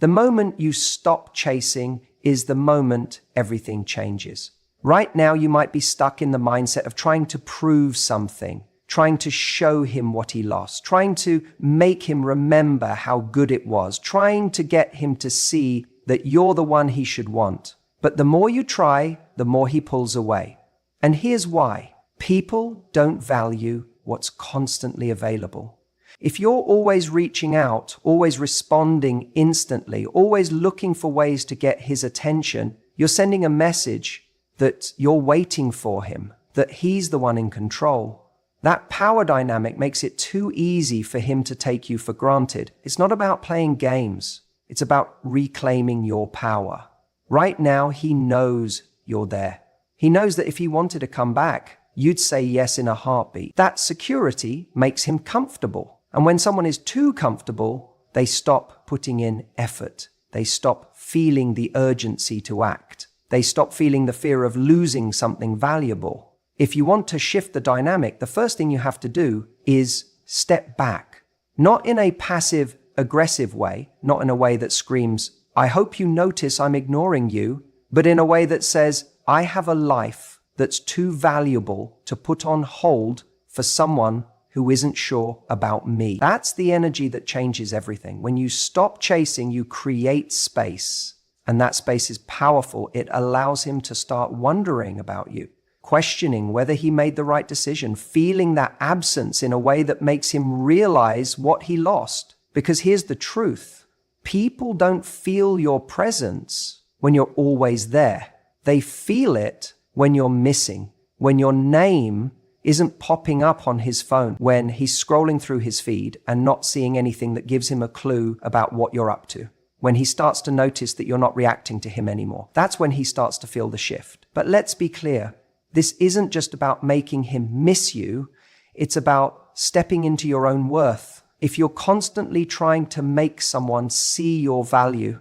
The moment you stop chasing is the moment everything changes. Right now, you might be stuck in the mindset of trying to prove something, trying to show him what he lost, trying to make him remember how good it was, trying to get him to see that you're the one he should want. But the more you try, the more he pulls away. And here's why. People don't value what's constantly available. If you're always reaching out, always responding instantly, always looking for ways to get his attention, you're sending a message that you're waiting for him, that he's the one in control. That power dynamic makes it too easy for him to take you for granted. It's not about playing games. It's about reclaiming your power. Right now, he knows you're there. He knows that if he wanted to come back, you'd say yes in a heartbeat. That security makes him comfortable. And when someone is too comfortable, they stop putting in effort. They stop feeling the urgency to act. They stop feeling the fear of losing something valuable. If you want to shift the dynamic, the first thing you have to do is step back. Not in a passive, aggressive way, not in a way that screams, I hope you notice I'm ignoring you, but in a way that says, I have a life that's too valuable to put on hold for someone who isn't sure about me. That's the energy that changes everything. When you stop chasing, you create space. And that space is powerful. It allows him to start wondering about you, questioning whether he made the right decision, feeling that absence in a way that makes him realize what he lost. Because here's the truth. People don't feel your presence when you're always there. They feel it when you're missing, when your name isn't popping up on his phone, when he's scrolling through his feed and not seeing anything that gives him a clue about what you're up to. When he starts to notice that you're not reacting to him anymore. That's when he starts to feel the shift. But let's be clear. This isn't just about making him miss you. It's about stepping into your own worth. If you're constantly trying to make someone see your value,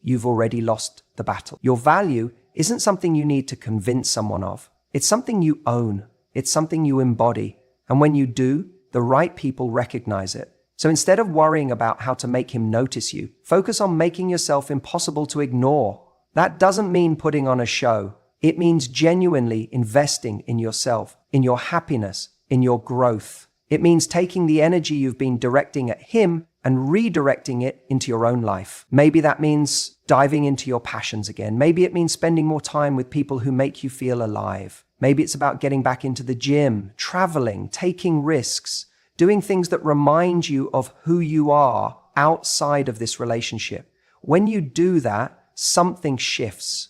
you've already lost the battle. Your value isn't something you need to convince someone of. It's something you own. It's something you embody. And when you do, the right people recognize it. So instead of worrying about how to make him notice you, focus on making yourself impossible to ignore. That doesn't mean putting on a show. It means genuinely investing in yourself, in your happiness, in your growth. It means taking the energy you've been directing at him and redirecting it into your own life. Maybe that means diving into your passions again. Maybe it means spending more time with people who make you feel alive. Maybe it's about getting back into the gym, traveling, taking risks, doing things that remind you of who you are outside of this relationship. When you do that, something shifts.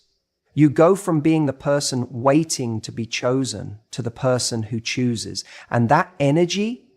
You go from being the person waiting to be chosen to the person who chooses. And that energy,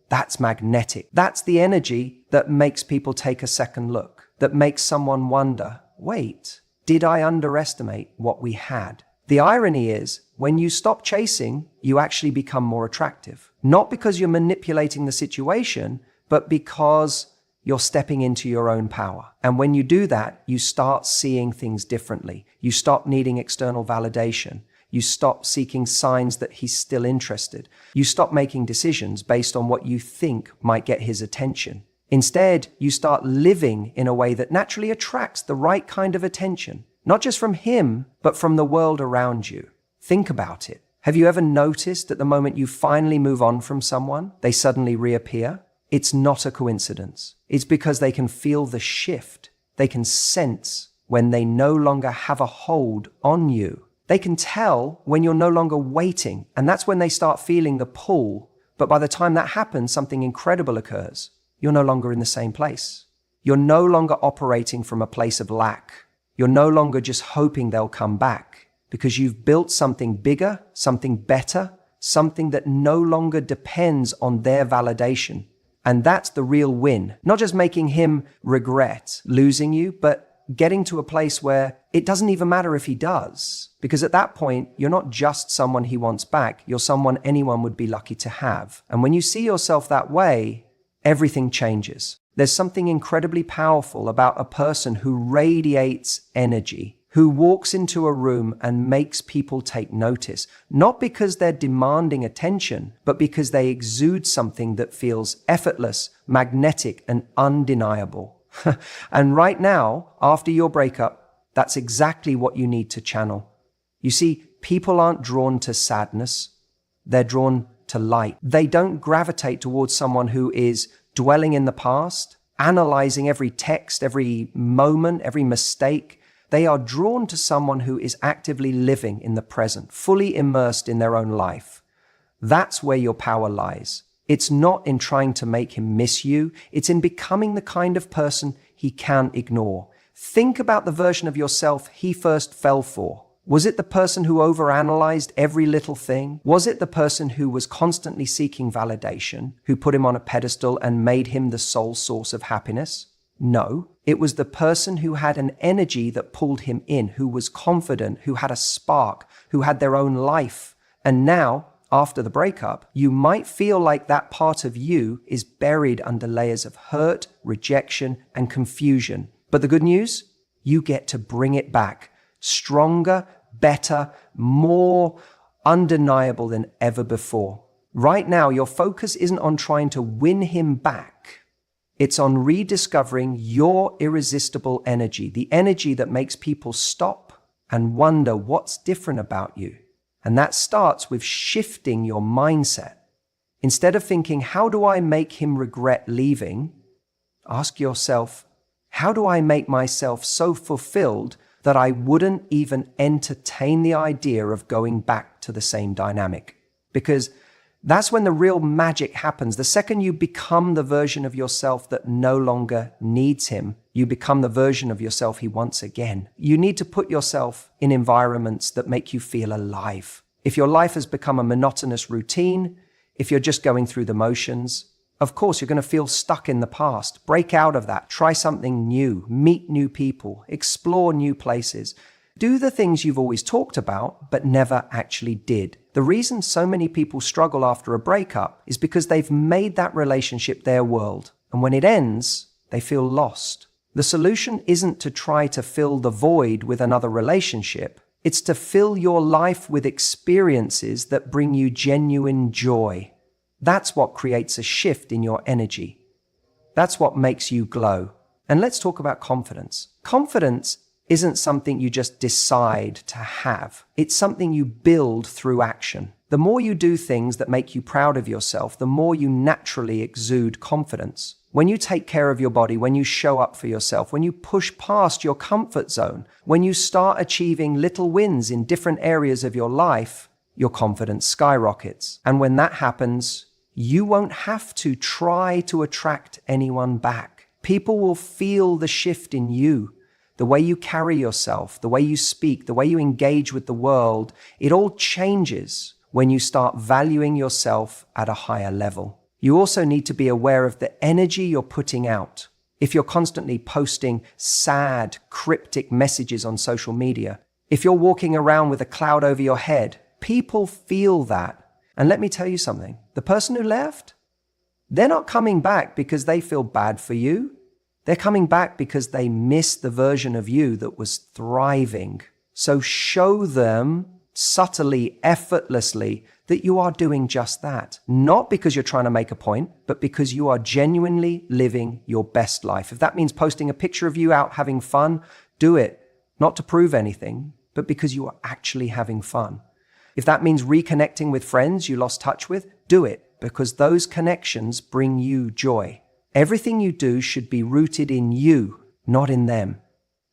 that's magnetic. That's the energy that makes people take a second look, that makes someone wonder, wait, did I underestimate what we had? The irony is, when you stop chasing, you actually become more attractive. Not because you're manipulating the situation, but because you're stepping into your own power. And when you do that, you start seeing things differently. You stop needing external validation. You stop seeking signs that he's still interested. You stop making decisions based on what you think might get his attention. Instead, you start living in a way that naturally attracts the right kind of attention. Not just from him, but from the world around you. Think about it. Have you ever noticed that the moment you finally move on from someone, they suddenly reappear? It's not a coincidence. It's because they can feel the shift. They can sense when they no longer have a hold on you. They can tell when you're no longer waiting, and that's when they start feeling the pull. But by the time that happens, something incredible occurs. You're no longer in the same place. You're no longer operating from a place of lack. You're no longer just hoping they'll come back, because you've built something bigger, something better, something that no longer depends on their validation. And that's the real win. Not just making him regret losing you, but getting to a place where it doesn't even matter if he does. Because at that point, you're not just someone he wants back, you're someone anyone would be lucky to have. And when you see yourself that way, everything changes. There's something incredibly powerful about a person who radiates energy, who walks into a room and makes people take notice, not because they're demanding attention, but because they exude something that feels effortless, magnetic, and undeniable. And right now, after your breakup, that's exactly what you need to channel. You see, people aren't drawn to sadness. They're drawn to light. They don't gravitate towards someone who is dwelling in the past, analyzing every text, every moment, every mistake. They are drawn to someone who is actively living in the present, fully immersed in their own life. That's where your power lies. It's not in trying to make him miss you. It's in becoming the kind of person he can't ignore. Think about the version of yourself he first fell for. Was it the person who overanalyzed every little thing? Was it the person who was constantly seeking validation, who put him on a pedestal and made him the sole source of happiness? No, it was the person who had an energy that pulled him in, who was confident, who had a spark, who had their own life. And now, after the breakup, you might feel like that part of you is buried under layers of hurt, rejection, and confusion. But the good news? You get to bring it back, stronger, better, more undeniable than ever before. Right now, your focus isn't on trying to win him back. It's on rediscovering your irresistible energy, the energy that makes people stop and wonder what's different about you. And that starts with shifting your mindset. Instead of thinking, how do I make him regret leaving? Ask yourself, how do I make myself so fulfilled that I wouldn't even entertain the idea of going back to the same dynamic? Because that's when the real magic happens. The second you become the version of yourself that no longer needs him, you become the version of yourself he wants again. You need to put yourself in environments that make you feel alive. If your life has become a monotonous routine, if you're just going through the motions, of course, you're going to feel stuck in the past. Break out of that. Try something new. Meet new people. Explore new places. Do the things you've always talked about, but never actually did. The reason so many people struggle after a breakup is because they've made that relationship their world. And when it ends, they feel lost. The solution isn't to try to fill the void with another relationship. It's to fill your life with experiences that bring you genuine joy. That's what creates a shift in your energy. That's what makes you glow. And let's talk about confidence. Confidence isn't something you just decide to have. It's something you build through action. The more you do things that make you proud of yourself, the more you naturally exude confidence. When you take care of your body, when you show up for yourself, when you push past your comfort zone, when you start achieving little wins in different areas of your life, your confidence skyrockets. And when that happens, you won't have to try to attract anyone back. People will feel the shift in you. The way you carry yourself, the way you speak, the way you engage with the world, it all changes when you start valuing yourself at a higher level. You also need to be aware of the energy you're putting out. If you're constantly posting sad, cryptic messages on social media, if you're walking around with a cloud over your head, people feel that. And let me tell you something, the person who left, they're not coming back because they feel bad for you. They're coming back because they miss the version of you that was thriving. So show them subtly, effortlessly, that you are doing just that. Not because you're trying to make a point, but because you are genuinely living your best life. If that means posting a picture of you out having fun, do it. Not to prove anything, but because you are actually having fun. If that means reconnecting with friends you lost touch with, do it, because those connections bring you joy. Everything you do should be rooted in you, not in them.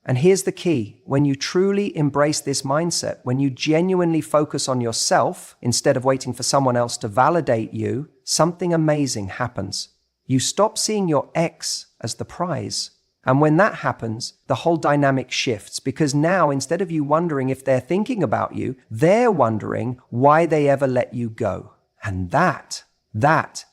And here's the key. When you truly embrace this mindset, when you genuinely focus on yourself instead of waiting for someone else to validate you, something amazing happens. You stop seeing your ex as the prize. And when that happens, the whole dynamic shifts, because now instead of you wondering if they're thinking about you, they're wondering why they ever let you go. And that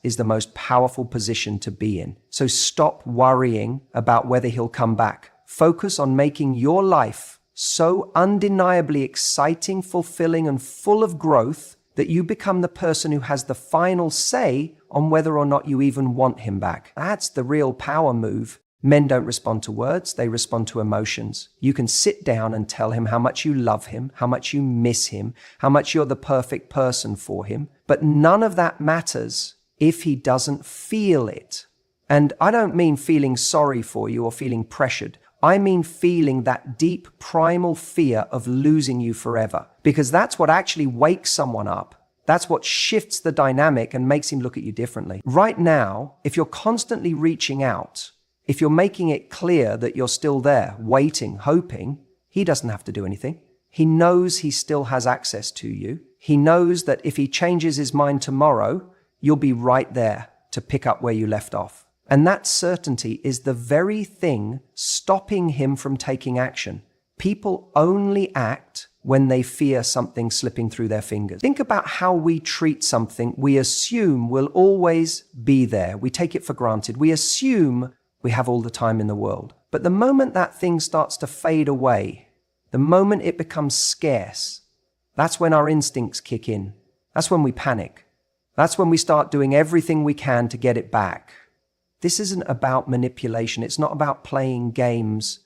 is the most powerful position to be in. So stop worrying about whether he'll come back. Focus on making your life so undeniably exciting, fulfilling, and full of growth that you become the person who has the final say on whether or not you even want him back. That's the real power move. Men don't respond to words, they respond to emotions. You can sit down and tell him how much you love him, how much you miss him, how much you're the perfect person for him. But none of that matters if he doesn't feel it. And I don't mean feeling sorry for you or feeling pressured. I mean feeling that deep primal fear of losing you forever, because that's what actually wakes someone up. That's what shifts the dynamic and makes him look at you differently. Right now, if you're constantly reaching out, if you're making it clear that you're still there, waiting, hoping, he doesn't have to do anything. He knows he still has access to you. He knows that if he changes his mind tomorrow, you'll be right there to pick up where you left off. And that certainty is the very thing stopping him from taking action. People only act when they fear something slipping through their fingers. Think about how we treat something we assume will always be there. We take it for granted. We assume we have all the time in the world. But the moment that thing starts to fade away, the moment it becomes scarce, that's when our instincts kick in. That's when we panic. That's when we start doing everything we can to get it back. This isn't about manipulation. It's not about playing games.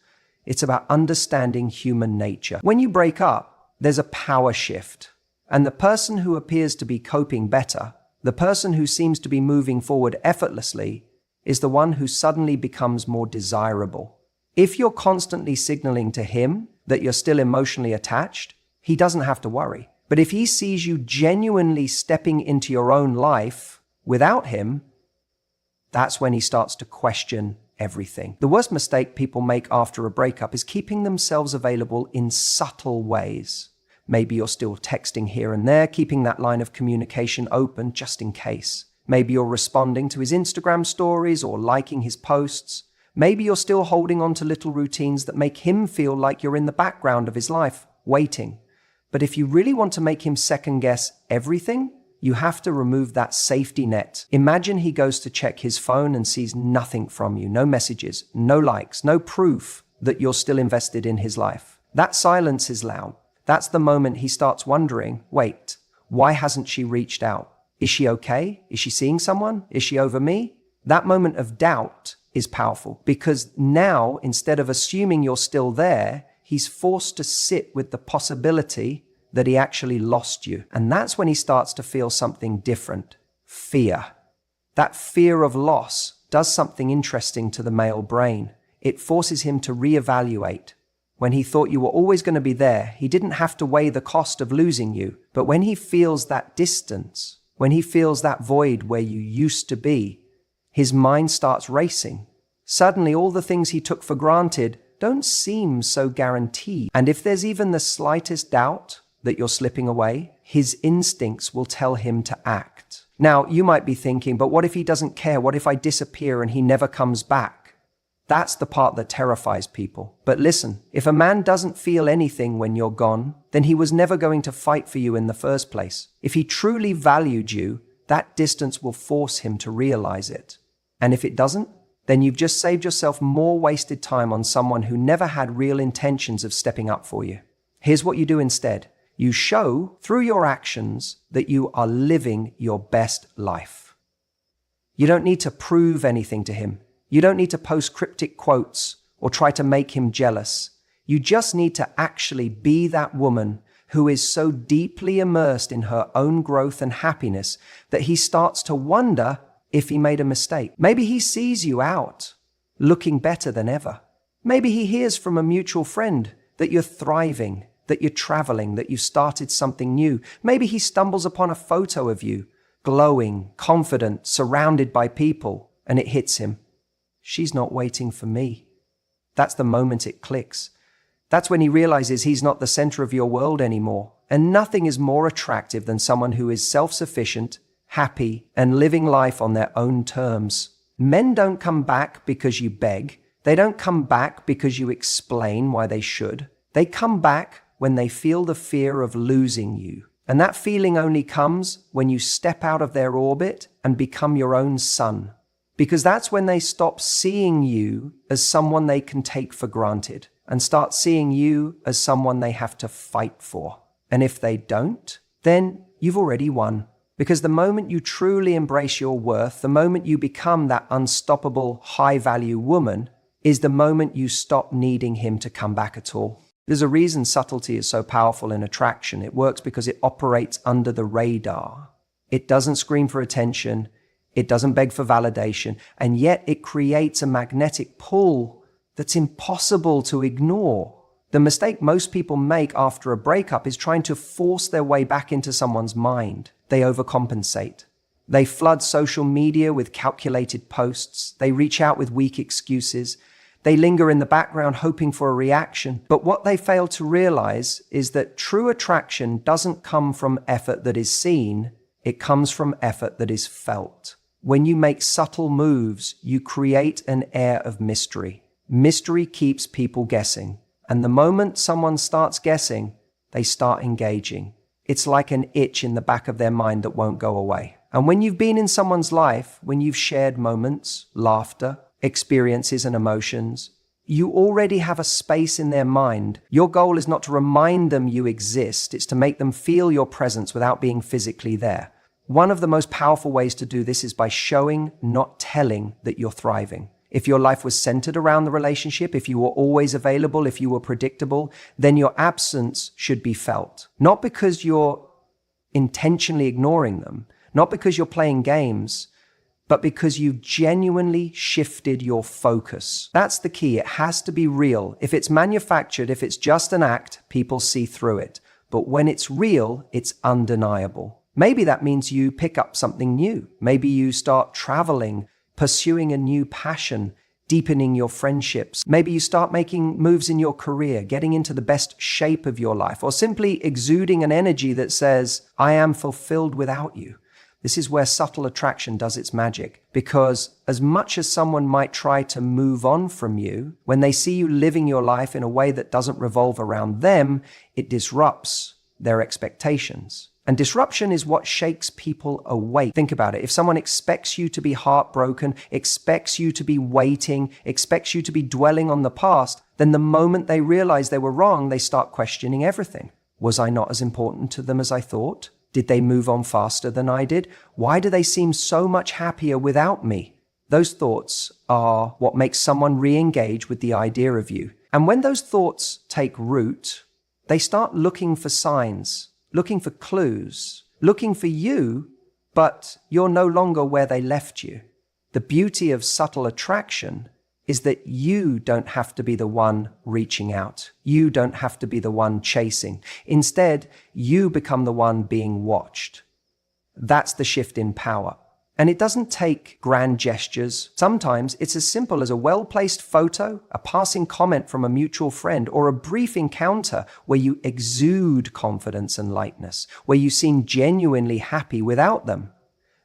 It's about understanding human nature. When you break up, there's a power shift. And the person who appears to be coping better, the person who seems to be moving forward effortlessly, is the one who suddenly becomes more desirable. If you're constantly signaling to him that you're still emotionally attached, he doesn't have to worry. But if he sees you genuinely stepping into your own life without him, that's when he starts to question everything. The worst mistake people make after a breakup is keeping themselves available in subtle ways. Maybe you're still texting here and there, keeping that line of communication open just in case. Maybe you're responding to his Instagram stories or liking his posts. Maybe you're still holding on to little routines that make him feel like you're in the background of his life, waiting. But if you really want to make him second guess everything, you have to remove that safety net. Imagine he goes to check his phone and sees nothing from you, no messages, no likes, no proof that you're still invested in his life. That silence is loud. That's the moment he starts wondering, wait, why hasn't she reached out? Is she okay? Is she seeing someone? Is she over me? That moment of doubt is powerful because now, instead of assuming you're still there, he's forced to sit with the possibility that he actually lost you. And that's when he starts to feel something different. Fear. That fear of loss does something interesting to the male brain. It forces him to reevaluate. When he thought you were always going to be there, he didn't have to weigh the cost of losing you. But when he feels that distance, when he feels that void where you used to be, his mind starts racing. Suddenly, all the things he took for granted don't seem so guaranteed. And if there's even the slightest doubt that you're slipping away, his instincts will tell him to act. Now, you might be thinking, but what if he doesn't care? What if I disappear and he never comes back? That's the part that terrifies people. But listen, if a man doesn't feel anything when you're gone, then he was never going to fight for you in the first place. If he truly valued you, that distance will force him to realize it. And if it doesn't, then you've just saved yourself more wasted time on someone who never had real intentions of stepping up for you. Here's what you do instead. You show through your actions that you are living your best life. You don't need to prove anything to him. You don't need to post cryptic quotes or try to make him jealous. You just need to actually be that woman who is so deeply immersed in her own growth and happiness that he starts to wonder if he made a mistake. Maybe he sees you out, looking better than ever. Maybe he hears from a mutual friend that you're thriving, that you're traveling, that you've started something new. Maybe he stumbles upon a photo of you, glowing, confident, surrounded by people, and it hits him. She's not waiting for me. That's the moment it clicks. That's when he realizes he's not the center of your world anymore. And nothing is more attractive than someone who is self-sufficient, happy, and living life on their own terms. Men don't come back because you beg. They don't come back because you explain why they should. They come back when they feel the fear of losing you. And that feeling only comes when you step out of their orbit and become your own sun. Because that's when they stop seeing you as someone they can take for granted and start seeing you as someone they have to fight for. And if they don't, then you've already won. Because the moment you truly embrace your worth, the moment you become that unstoppable, high-value woman, is the moment you stop needing him to come back at all. There's a reason subtlety is so powerful in attraction. It works because it operates under the radar. It doesn't scream for attention. It doesn't beg for validation, and yet it creates a magnetic pull that's impossible to ignore. The mistake most people make after a breakup is trying to force their way back into someone's mind. They overcompensate. They flood social media with calculated posts. They reach out with weak excuses. They linger in the background hoping for a reaction. But what they fail to realize is that true attraction doesn't come from effort that is seen. It comes from effort that is felt. When you make subtle moves, you create an air of mystery. Mystery keeps people guessing. And the moment someone starts guessing, they start engaging. It's like an itch in the back of their mind that won't go away. And when you've been in someone's life, when you've shared moments, laughter, experiences and emotions, you already have a space in their mind. Your goal is not to remind them you exist, it's to make them feel your presence without being physically there. One of the most powerful ways to do this is by showing, not telling, that you're thriving. If your life was centered around the relationship, if you were always available, if you were predictable, then your absence should be felt. Not because you're intentionally ignoring them, not because you're playing games, but because you've genuinely shifted your focus. That's the key. It has to be real. If it's manufactured, if it's just an act, people see through it. But when it's real, it's undeniable. Maybe that means you pick up something new. Maybe you start traveling, pursuing a new passion, deepening your friendships. Maybe you start making moves in your career, getting into the best shape of your life, or simply exuding an energy that says, I am fulfilled without you. This is where subtle attraction does its magic, because as much as someone might try to move on from you, when they see you living your life in a way that doesn't revolve around them, it disrupts their expectations. And disruption is what shakes people awake. Think about it. If someone expects you to be heartbroken, expects you to be waiting, expects you to be dwelling on the past, then the moment they realize they were wrong, they start questioning everything. Was I not as important to them as I thought? Did they move on faster than I did? Why do they seem so much happier without me? Those thoughts are what makes someone re-engage with the idea of you. And when those thoughts take root, they start looking for signs, looking for clues, looking for you, but you're no longer where they left you. The beauty of subtle attraction is that you don't have to be the one reaching out. You don't have to be the one chasing. Instead, you become the one being watched. That's the shift in power. And it doesn't take grand gestures. Sometimes it's as simple as a well-placed photo, a passing comment from a mutual friend, or a brief encounter where you exude confidence and lightness, where you seem genuinely happy without them.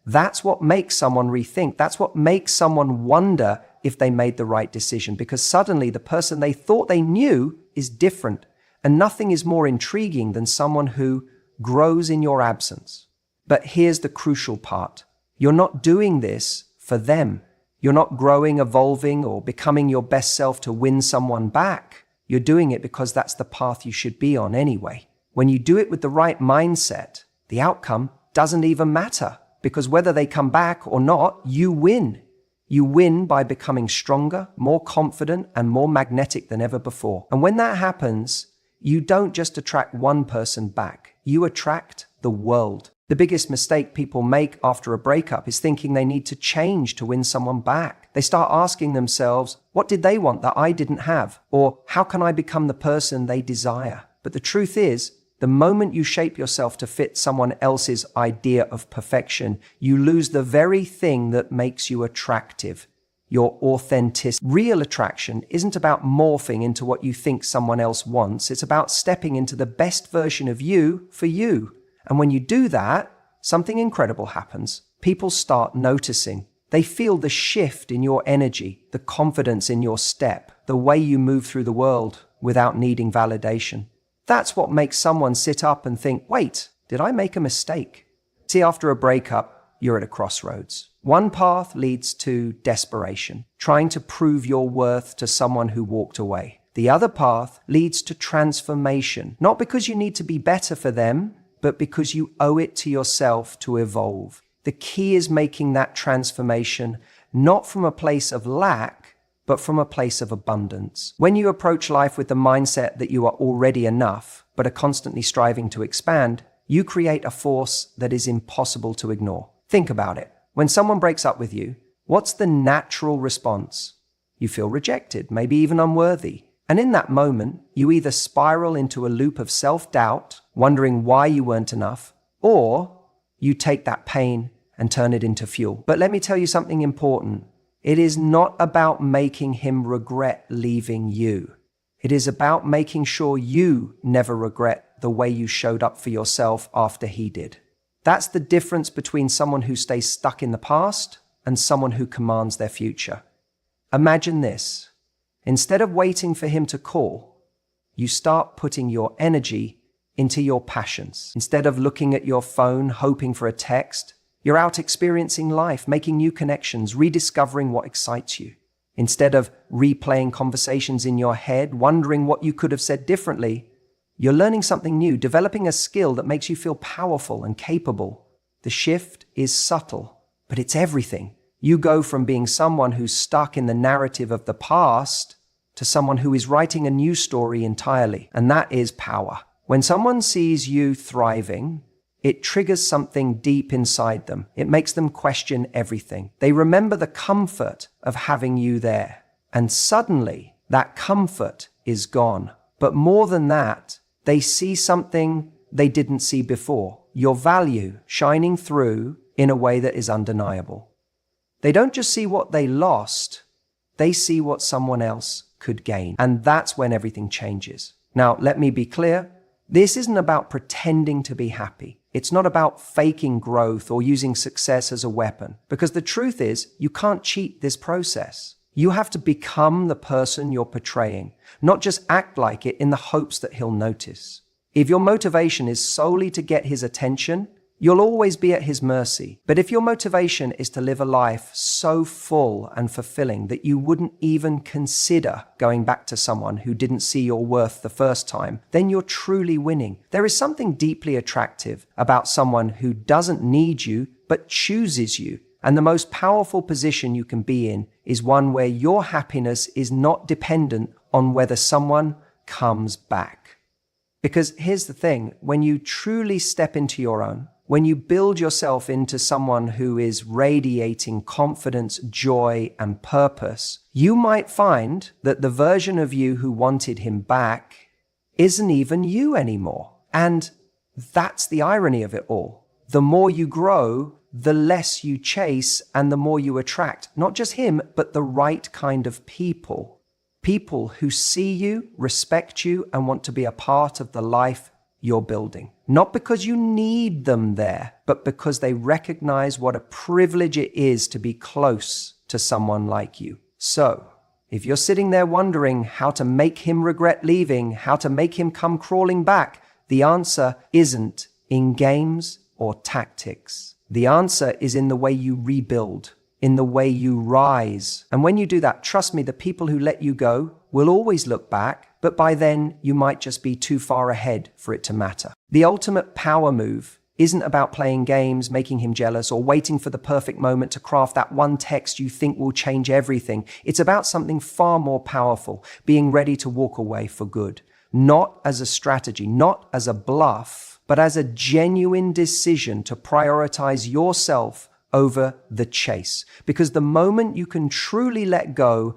That's what makes someone rethink. That's what makes someone wonder if they made the right decision, because suddenly the person they thought they knew is different. And nothing is more intriguing than someone who grows in your absence. But here's the crucial part. You're not doing this for them. You're not growing, evolving, or becoming your best self to win someone back. You're doing it because that's the path you should be on anyway. When you do it with the right mindset, the outcome doesn't even matter, because whether they come back or not, you win. You win by becoming stronger, more confident, and more magnetic than ever before. And when that happens, you don't just attract one person back. You attract the world. The biggest mistake people make after a breakup is thinking they need to change to win someone back. They start asking themselves, what did they want that I didn't have? Or how can I become the person they desire? But the truth is, the moment you shape yourself to fit someone else's idea of perfection, you lose the very thing that makes you attractive, your authenticity. Real attraction isn't about morphing into what you think someone else wants. It's about stepping into the best version of you for you. And when you do that, something incredible happens. People start noticing. They feel the shift in your energy, the confidence in your step, the way you move through the world without needing validation. That's what makes someone sit up and think, wait, did I make a mistake? See, after a breakup, you're at a crossroads. One path leads to desperation, trying to prove your worth to someone who walked away. The other path leads to transformation, not because you need to be better for them, but because you owe it to yourself to evolve. The key is making that transformation not from a place of lack, but from a place of abundance. When you approach life with the mindset that you are already enough, but are constantly striving to expand, you create a force that is impossible to ignore. Think about it. When someone breaks up with you, what's the natural response? You feel rejected, maybe even unworthy. And in that moment, you either spiral into a loop of self-doubt, wondering why you weren't enough, or you take that pain and turn it into fuel. But let me tell you something important. It is not about making him regret leaving you. It is about making sure you never regret the way you showed up for yourself after he did. That's the difference between someone who stays stuck in the past and someone who commands their future. Imagine this. Instead of waiting for him to call, you start putting your energy into your passions. Instead of looking at your phone, hoping for a text, you're out experiencing life, making new connections, rediscovering what excites you. Instead of replaying conversations in your head, wondering what you could have said differently, you're learning something new, developing a skill that makes you feel powerful and capable. The shift is subtle, but it's everything. You go from being someone who's stuck in the narrative of the past to someone who is writing a new story entirely, and that is power. When someone sees you thriving, it triggers something deep inside them. It makes them question everything. They remember the comfort of having you there, and suddenly that comfort is gone. But more than that, they see something they didn't see before, your value shining through in a way that is undeniable. They don't just see what they lost, they see what someone else could gain. And that's when everything changes. Now, let me be clear. This isn't about pretending to be happy. It's not about faking growth or using success as a weapon. Because the truth is, you can't cheat this process. You have to become the person you're portraying, not just act like it in the hopes that he'll notice. If your motivation is solely to get his attention, you'll always be at his mercy. But if your motivation is to live a life so full and fulfilling that you wouldn't even consider going back to someone who didn't see your worth the first time, then you're truly winning. There is something deeply attractive about someone who doesn't need you, but chooses you. And the most powerful position you can be in is one where your happiness is not dependent on whether someone comes back. Because here's the thing, when you truly step into your own, when you build yourself into someone who is radiating confidence, joy, and purpose, you might find that the version of you who wanted him back isn't even you anymore. And that's the irony of it all. The more you grow, the less you chase and the more you attract, not just him, but the right kind of people. People who see you, respect you, and want to be a part of the life you're building. Not because you need them there, but because they recognize what a privilege it is to be close to someone like you. So, if you're sitting there wondering how to make him regret leaving, how to make him come crawling back, the answer isn't in games or tactics. The answer is in the way you rebuild, in the way you rise. And when you do that, trust me, the people who let you go will always look back, but by then you might just be too far ahead for it to matter. The ultimate power move isn't about playing games, making him jealous, or waiting for the perfect moment to craft that one text you think will change everything. It's about something far more powerful, being ready to walk away for good. Not as a strategy, not as a bluff, but as a genuine decision to prioritize yourself over the chase. Because the moment you can truly let go,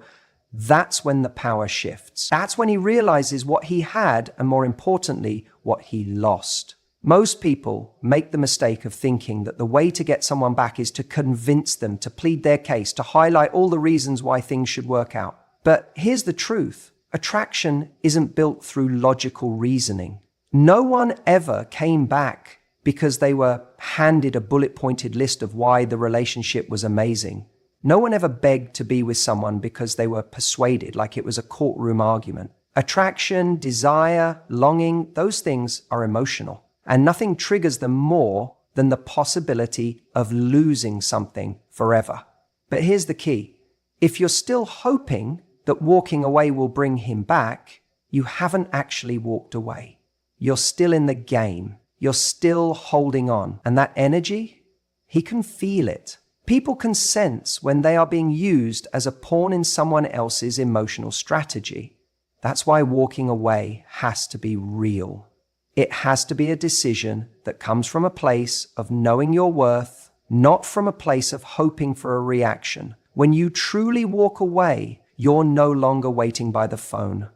that's when the power shifts. That's when he realizes what he had, and more importantly, what he lost. Most people make the mistake of thinking that the way to get someone back is to convince them, to plead their case, to highlight all the reasons why things should work out. But here's the truth. Attraction isn't built through logical reasoning. No one ever came back because they were handed a bullet-pointed list of why the relationship was amazing. No one ever begged to be with someone because they were persuaded, like it was a courtroom argument. Attraction, desire, longing, those things are emotional. And nothing triggers them more than the possibility of losing something forever. But here's the key. If you're still hoping that walking away will bring him back, you haven't actually walked away. You're still in the game. You're still holding on. And that energy, he can feel it. People can sense when they are being used as a pawn in someone else's emotional strategy. That's why walking away has to be real. It has to be a decision that comes from a place of knowing your worth, not from a place of hoping for a reaction. When you truly walk away, you're no longer waiting by the phone.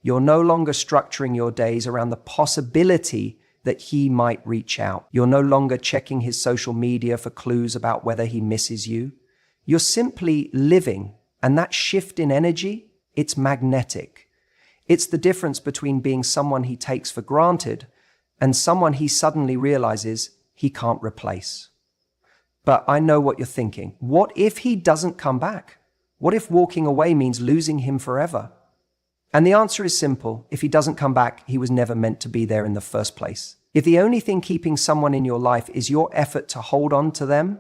You're no longer structuring your days around the possibility that he might reach out. You're no longer checking his social media for clues about whether he misses you. You're simply living, and that shift in energy, it's magnetic. It's the difference between being someone he takes for granted and someone he suddenly realizes he can't replace. But I know what you're thinking. What if he doesn't come back? What if walking away means losing him forever? And the answer is simple. If he doesn't come back, he was never meant to be there in the first place. If the only thing keeping someone in your life is your effort to hold on to them,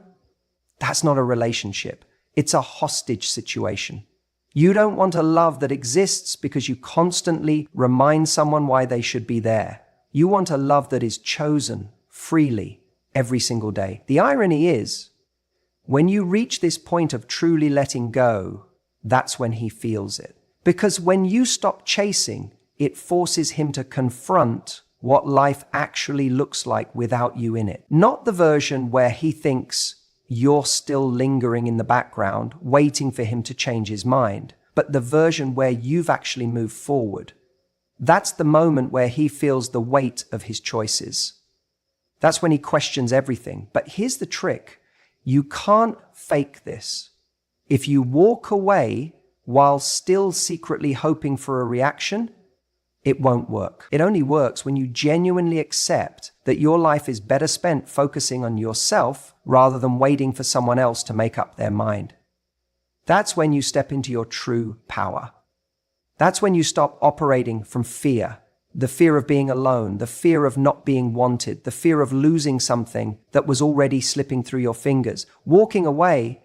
that's not a relationship. It's a hostage situation. You don't want a love that exists because you constantly remind someone why they should be there. You want a love that is chosen freely every single day. The irony is, when you reach this point of truly letting go, that's when he feels it. Because when you stop chasing, it forces him to confront what life actually looks like without you in it. Not the version where he thinks you're still lingering in the background, waiting for him to change his mind, but the version where you've actually moved forward. That's the moment where he feels the weight of his choices. That's when he questions everything. But here's the trick. You can't fake this. If you walk away while still secretly hoping for a reaction, it won't work. It only works when you genuinely accept that your life is better spent focusing on yourself rather than waiting for someone else to make up their mind. That's when you step into your true power. That's when you stop operating from fear, the fear of being alone, the fear of not being wanted, the fear of losing something that was already slipping through your fingers. Walking away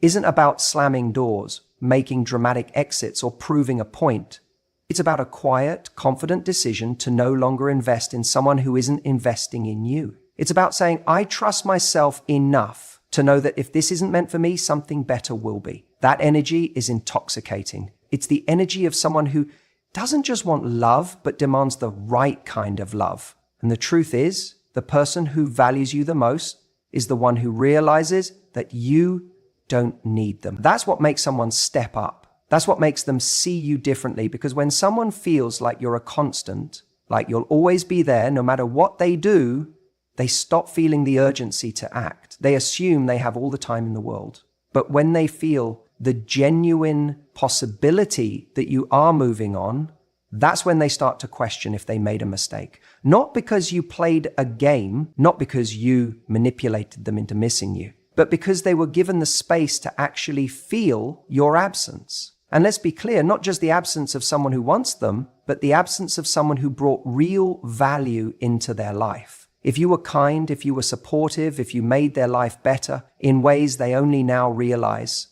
isn't about slamming doors, making dramatic exits, or proving a point. It's about a quiet, confident decision to no longer invest in someone who isn't investing in you. It's about saying, I trust myself enough to know that if this isn't meant for me, something better will be. That energy is intoxicating. It's the energy of someone who doesn't just want love, but demands the right kind of love. And the truth is, the person who values you the most is the one who realizes that you don't need them. That's what makes someone step up. That's what makes them see you differently, because when someone feels like you're a constant, like you'll always be there no matter what they do, they stop feeling the urgency to act. They assume they have all the time in the world. But when they feel the genuine possibility that you are moving on, that's when they start to question if they made a mistake. Not because you played a game, not because you manipulated them into missing you, but because they were given the space to actually feel your absence. And let's be clear, not just the absence of someone who wants them, but the absence of someone who brought real value into their life. If you were kind, if you were supportive, if you made their life better in ways they only now realize,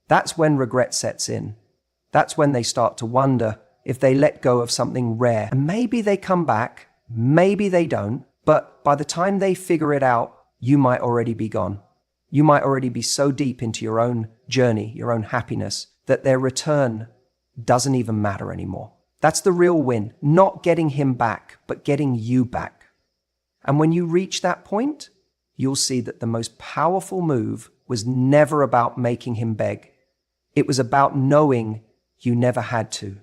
that's when regret sets in. That's when they start to wonder if they let go of something rare. And maybe they come back, maybe they don't, but by the time they figure it out, you might already be gone. You might already be so deep into your own journey, your own happiness, that their return doesn't even matter anymore. That's the real win, not getting him back, but getting you back. And when you reach that point, you'll see that the most powerful move was never about making him beg. It was about knowing you never had to.